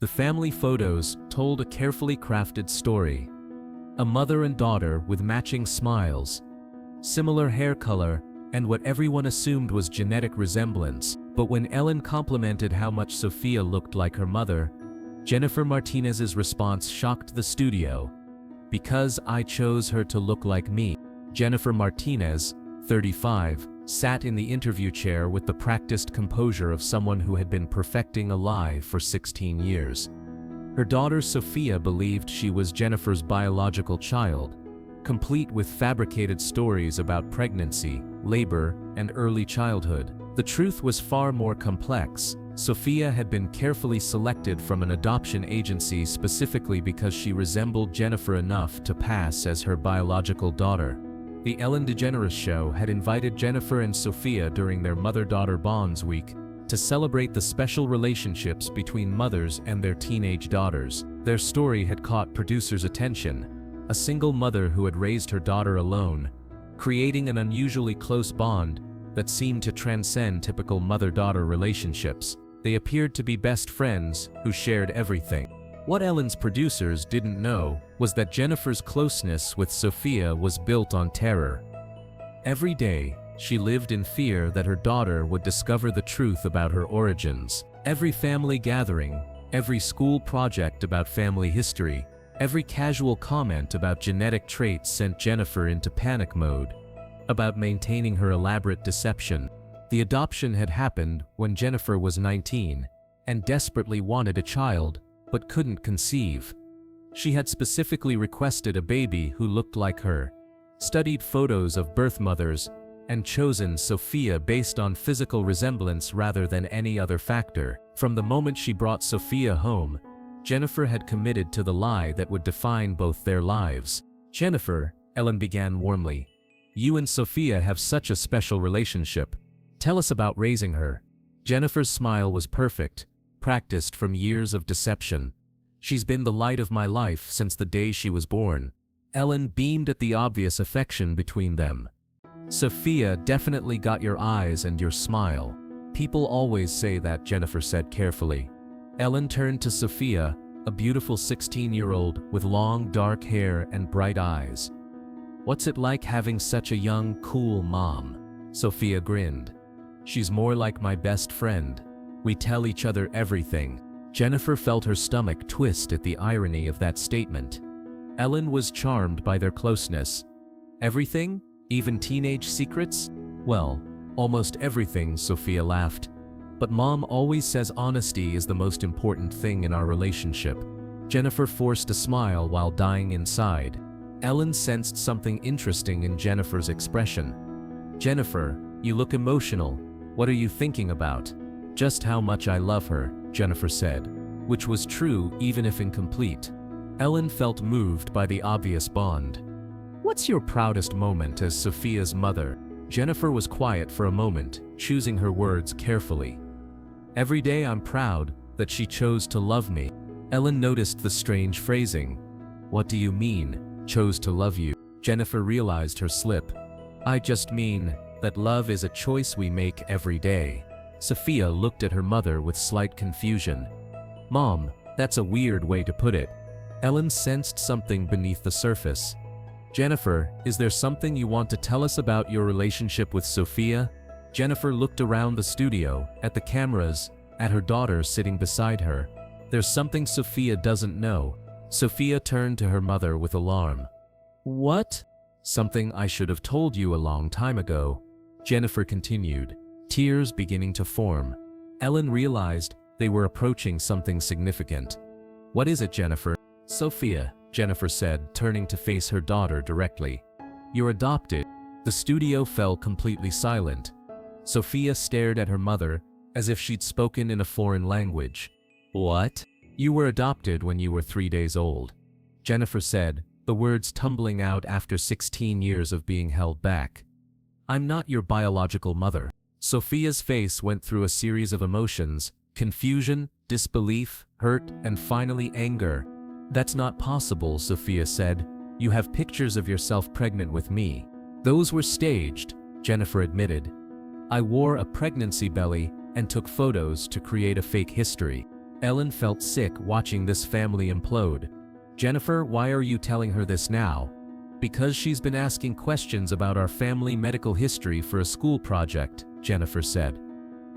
The family photos told a carefully crafted story. A mother and daughter with matching smiles, similar hair color, and what everyone assumed was genetic resemblance. But when Ellen complimented how much Sophia looked like her mother, Jennifer Martinez's response shocked the studio. "Because I chose her to look like me." Jennifer Martinez, 35, sat in the interview chair with the practiced composure of someone who had been perfecting a lie for 16 years. Her daughter Sophia believed she was Jennifer's biological child, complete with fabricated stories about pregnancy, labor, and early childhood. The truth was far more complex. Sophia had been carefully selected from an adoption agency specifically because she resembled Jennifer enough to pass as her biological daughter. The Ellen DeGeneres Show had invited Jennifer and Sophia during their Mother-Daughter Bonds Week to celebrate the special relationships between mothers and their teenage daughters. Their story had caught producers' attention, a single mother who had raised her daughter alone, creating an unusually close bond that seemed to transcend typical mother-daughter relationships. They appeared to be best friends who shared everything. What Ellen's producers didn't know was that Jennifer's closeness with Sophia was built on terror. Every day, she lived in fear that her daughter would discover the truth about her origins. Every family gathering, every school project about family history, every casual comment about genetic traits sent Jennifer into panic mode about maintaining her elaborate deception. The adoption had happened when Jennifer was 19 and desperately wanted a child, but couldn't conceive. She had specifically requested a baby who looked like her, studied photos of birth mothers, and chosen Sophia based on physical resemblance rather than any other factor. From the moment she brought Sophia home, Jennifer had committed to the lie that would define both their lives. "Jennifer," Ellen began warmly, "you and Sophia have such a special relationship. Tell us about raising her." Jennifer's smile was perfect, practiced from years of deception. "She's been the light of my life since the day she was born." Ellen beamed at the obvious affection between them. "Sophia definitely got your eyes and your smile. People always say that," Jennifer said carefully. Ellen turned to Sophia, a beautiful 16-year-old with long dark hair and bright eyes. "What's it like having such a young, cool mom?" Sophia grinned. "She's more like my best friend. We tell each other everything." Jennifer felt her stomach twist at the irony of that statement. Ellen was charmed by their closeness. "Everything? Even teenage secrets?" "Well, almost everything," Sophia laughed. "But Mom always says honesty is the most important thing in our relationship." Jennifer forced a smile while dying inside. Ellen sensed something interesting in Jennifer's expression. "Jennifer, you look emotional. What are you thinking about?" "Just how much I love her," Jennifer said, which was true even if incomplete. Ellen felt moved by the obvious bond. "What's your proudest moment as Sophia's mother?" Jennifer was quiet for a moment, choosing her words carefully. "Every day I'm proud that she chose to love me." Ellen noticed the strange phrasing. "What do you mean, chose to love you?" Jennifer realized her slip. "I just mean that love is a choice we make every day." Sophia looked at her mother with slight confusion. "Mom, that's a weird way to put it." Ellen sensed something beneath the surface. "Jennifer, is there something you want to tell us about your relationship with Sophia?" Jennifer looked around the studio, at the cameras, at her daughter sitting beside her. "There's something Sophia doesn't know." Sophia turned to her mother with alarm. "What?" "Something I should have told you a long time ago," Jennifer continued, tears beginning to form. Ellen realized they were approaching something significant. "What is it, Jennifer?" "Sophia," Jennifer said, turning to face her daughter directly. "You're adopted." The studio fell completely silent. Sophia stared at her mother, as if she'd spoken in a foreign language. "What?" "You were adopted when you were 3 days old," Jennifer said, the words tumbling out after 16 years of being held back. "I'm not your biological mother." Sophia's face went through a series of emotions: confusion, disbelief, hurt, and finally anger. "That's not possible," Sophia said. "You have pictures of yourself pregnant with me." "Those were staged," Jennifer admitted. "I wore a pregnancy belly and took photos to create a fake history." Ellen felt sick watching this family implode. Jennifer, why are you telling her this now? Because she's been asking questions about our family medical history for a school project, Jennifer said.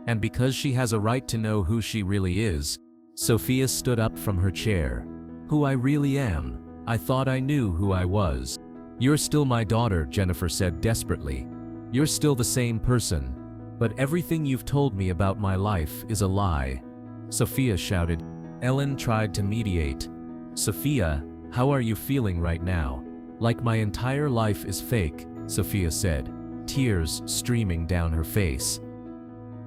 And because she has a right to know who she really is. Sophia stood up from her chair. Who I really am? I thought I knew who I was. You're still my daughter, Jennifer said desperately. You're still the same person. But everything you've told me about my life is a lie. Sophia shouted. Ellen tried to mediate. Sophia, how are you feeling right now? Like my entire life is fake, Sophia said, tears streaming down her face.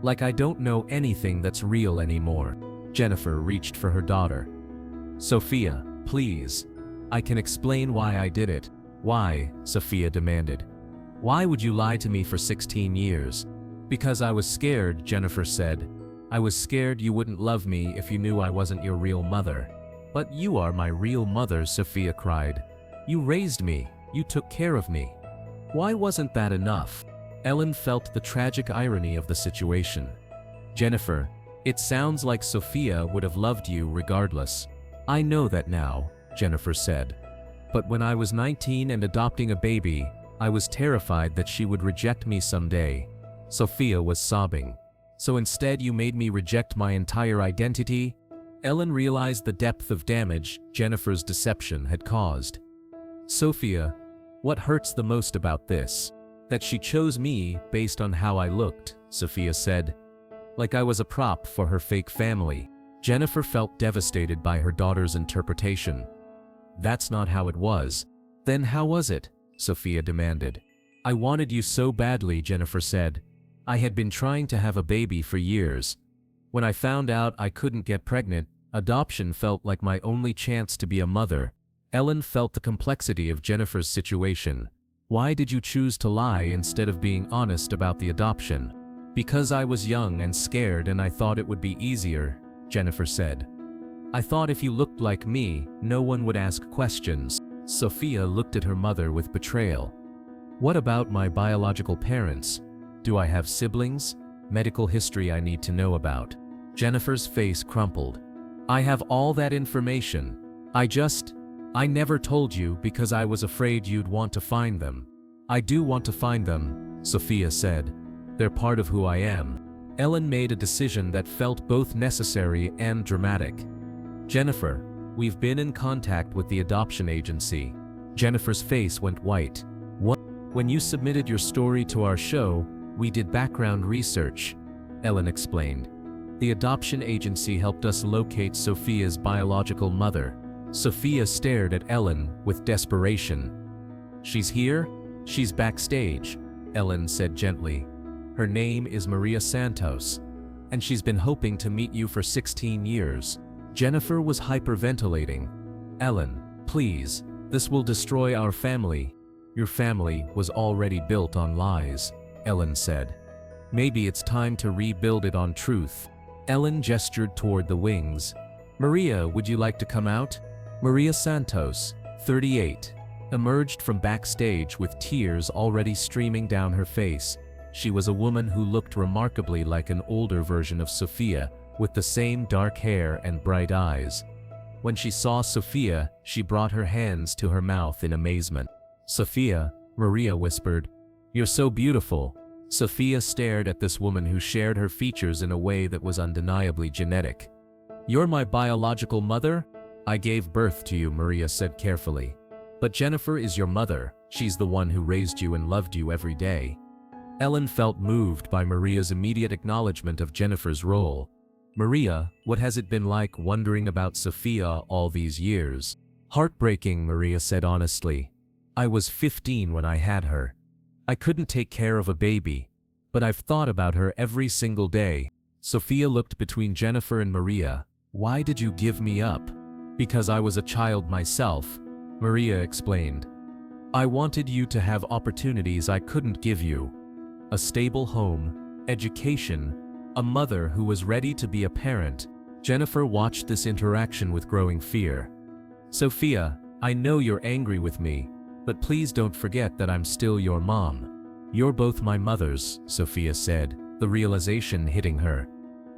Like I don't know anything that's real anymore. Jennifer reached for her daughter. Sophia, please. I can explain why I did it. Why? Sophia demanded. Why would you lie to me for 16 years? Because I was scared, Jennifer said. I was scared you wouldn't love me if you knew I wasn't your real mother. But you are my real mother, Sophia cried. You raised me. You took care of me. Why wasn't that enough? Ellen felt the tragic irony of the situation. Jennifer, it sounds like Sophia would have loved you regardless. I know that now, Jennifer said. But when I was 19 and adopting a baby, I was terrified that she would reject me someday. Sophia was sobbing. So instead you made me reject my entire identity? Ellen realized the depth of damage Jennifer's deception had caused. Sophia, what hurts the most about this? That she chose me based on how I looked, Sophia said. Like I was a prop for her fake family. Jennifer felt devastated by her daughter's interpretation. That's not how it was. Then how was it? Sophia demanded. I wanted you so badly, Jennifer said. I had been trying to have a baby for years. When I found out I couldn't get pregnant, adoption felt like my only chance to be a mother. Ellen felt the complexity of Jennifer's situation. Why did you choose to lie instead of being honest about the adoption? Because I was young and scared and I thought it would be easier, Jennifer said. I thought if you looked like me, no one would ask questions. Sophia looked at her mother with betrayal. What about my biological parents? Do I have siblings? Medical history I need to know about. Jennifer's face crumpled. I have all that information. I never told you because I was afraid you'd want to find them. I do want to find them, Sophia said. They're part of who I am. Ellen made a decision that felt both necessary and dramatic. Jennifer, we've been in contact with the adoption agency. Jennifer's face went white. What? When you submitted your story to our show, we did background research, Ellen explained. The adoption agency helped us locate Sophia's biological mother. Sophia stared at Ellen with desperation. She's here? She's backstage, Ellen said gently. Her name is Maria Santos, and she's been hoping to meet you for 16 years. Jennifer was hyperventilating. Ellen, please, this will destroy our family. Your family was already built on lies, Ellen said. Maybe it's time to rebuild it on truth. Ellen gestured toward the wings. Maria, would you like to come out? Maria Santos, 38, emerged from backstage with tears already streaming down her face. She was a woman who looked remarkably like an older version of Sophia, with the same dark hair and bright eyes. When she saw Sophia, she brought her hands to her mouth in amazement. Sophia, Maria whispered, "You're so beautiful." Sophia stared at this woman who shared her features in a way that was undeniably genetic. "You're my biological mother? I gave birth to you," Maria said carefully. "But Jennifer is your mother. She's the one who raised you and loved you every day." Ellen felt moved by Maria's immediate acknowledgement of Jennifer's role. "Maria, what has it been like wondering about Sophia all these years?" "Heartbreaking," Maria said honestly. "I was 15 when I had her. I couldn't take care of a baby, but I've thought about her every single day." Sophia looked between Jennifer and Maria. "Why did you give me up?" "Because I was a child myself," Maria explained. "I wanted you to have opportunities I couldn't give you. A stable home, education, a mother who was ready to be a parent." Jennifer watched this interaction with growing fear. "Sophia, I know you're angry with me, but please don't forget that I'm still your mom." "You're both my mothers," Sophia said, the realization hitting her.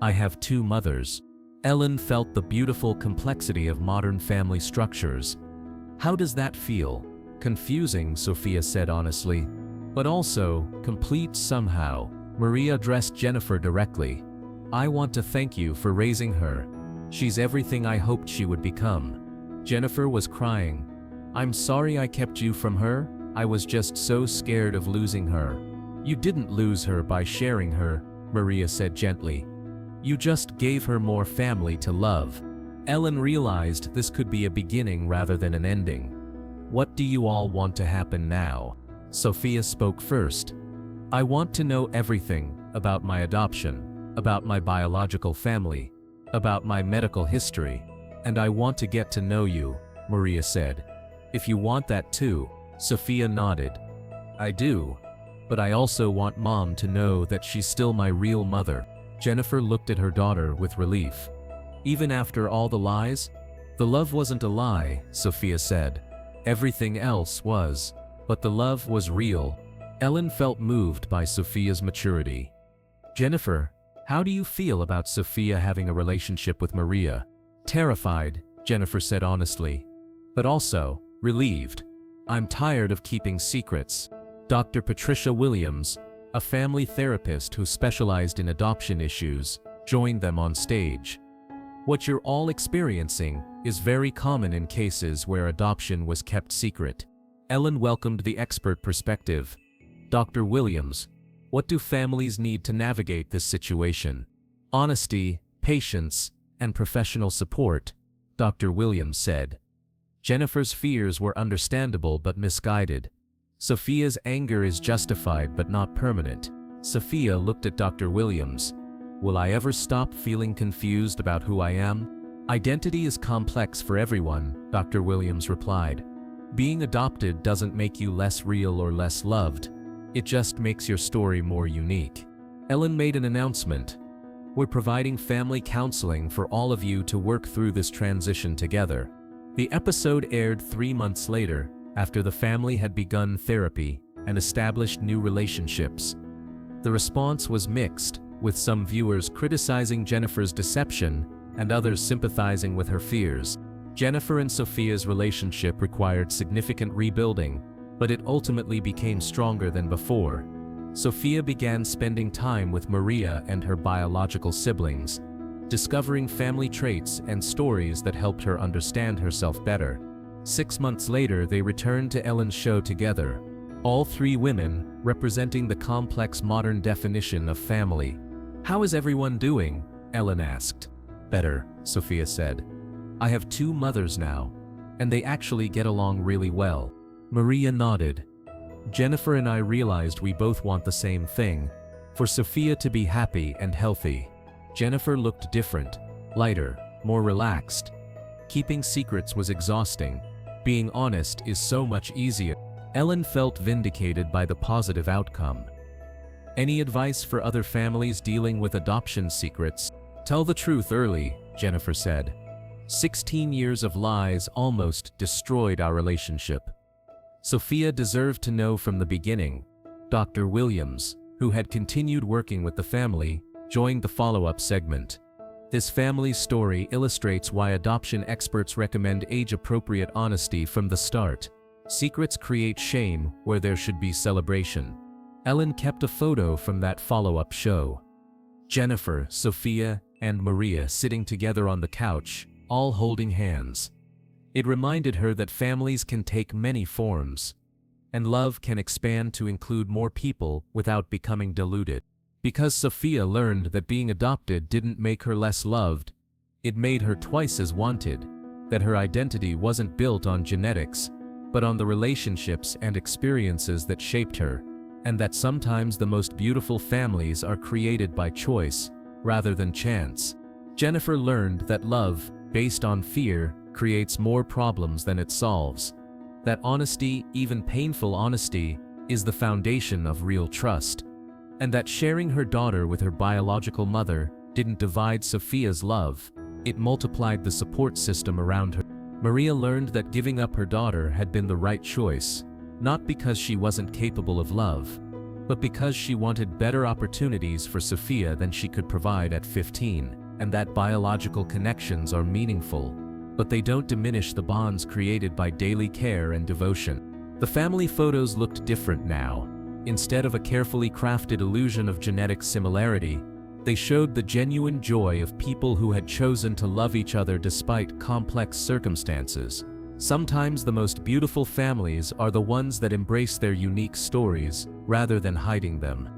"I have two mothers." Ellen felt the beautiful complexity of modern family structures. "How does that feel?" "Confusing," Sophia said honestly. "But also, complete somehow." Maria addressed Jennifer directly. "I want to thank you for raising her. She's everything I hoped she would become." Jennifer was crying. "I'm sorry I kept you from her. I was just so scared of losing her." "You didn't lose her by sharing her," Maria said gently. "You just gave her more family to love." Ellen realized this could be a beginning rather than an ending. "What do you all want to happen now?" Sophia spoke first. "I want to know everything about my adoption, about my biological family, about my medical history, and I want to get to know you," Maria said. "If you want that too," Sophia nodded. "I do. But I also want Mom to know that she's still my real mother." Jennifer looked at her daughter with relief. "Even after all the lies?" "The love wasn't a lie," Sophia said. "Everything else was. But the love was real." Ellen felt moved by Sophia's maturity. "Jennifer, how do you feel about Sophia having a relationship with Maria?" "Terrified," Jennifer said honestly. "But also, relieved. I'm tired of keeping secrets." Dr. Patricia Williams, a family therapist who specialized in adoption issues, joined them on stage. "What you're all experiencing is very common in cases where adoption was kept secret." Ellen welcomed the expert perspective. "Dr. Williams, what do families need to navigate this situation?" "Honesty, patience, and professional support," Dr. Williams said. Jennifer's fears were understandable but misguided. Sophia's anger is justified but not permanent. Sophia looked at Dr. Williams. "Will I ever stop feeling confused about who I am?" "Identity is complex for everyone," Dr. Williams replied. "Being adopted doesn't make you less real or less loved. It just makes your story more unique." Ellen made an announcement. "We're providing family counseling for all of you to work through this transition together." The episode aired 3 months later, after the family had begun therapy and established new relationships. The response was mixed, with some viewers criticizing Jennifer's deception and others sympathizing with her fears. Jennifer and Sophia's relationship required significant rebuilding, but it ultimately became stronger than before. Sophia began spending time with Maria and her biological siblings, discovering family traits and stories that helped her understand herself better. 6 months later, they returned to Ellen's show together, all 3 women representing the complex modern definition of family. "How is everyone doing?" Ellen asked. "Better," Sophia said. "I have 2 mothers now, and they actually get along really well." Maria nodded. "Jennifer and I realized we both want the same thing, for Sophia to be happy and healthy." Jennifer looked different, lighter, more relaxed. Keeping secrets was exhausting. Being honest is so much easier. Ellen felt vindicated by the positive outcome. "Any advice for other families dealing with adoption secrets?" "Tell the truth early," Jennifer said. 16 years of lies almost destroyed our relationship. Sophia deserved to know from the beginning. Dr. Williams, who had continued working with the family, joined the follow-up segment. This family story illustrates why adoption experts recommend age-appropriate honesty from the start. Secrets create shame where there should be celebration. Ellen kept a photo from that follow-up show. Jennifer, Sophia, and Maria sitting together on the couch, all holding hands. It reminded her that families can take many forms, and love can expand to include more people without becoming diluted. Because Sophia learned that being adopted didn't make her less loved, it made her twice as wanted, that her identity wasn't built on genetics, but on the relationships and experiences that shaped her, and that sometimes the most beautiful families are created by choice, rather than chance. Jennifer learned that love, based on fear, creates more problems than it solves. That honesty, even painful honesty, is the foundation of real trust. And that sharing her daughter with her biological mother didn't divide Sophia's love, it multiplied the support system around her. Maria learned that giving up her daughter had been the right choice, not because she wasn't capable of love, but because she wanted better opportunities for Sophia than she could provide at 15. and that biological connections are meaningful, but they don't diminish the bonds created by daily care and devotion. The family photos looked different now. Instead of a carefully crafted illusion of genetic similarity, they showed the genuine joy of people who had chosen to love each other despite complex circumstances. Sometimes the most beautiful families are the ones that embrace their unique stories, rather than hiding them.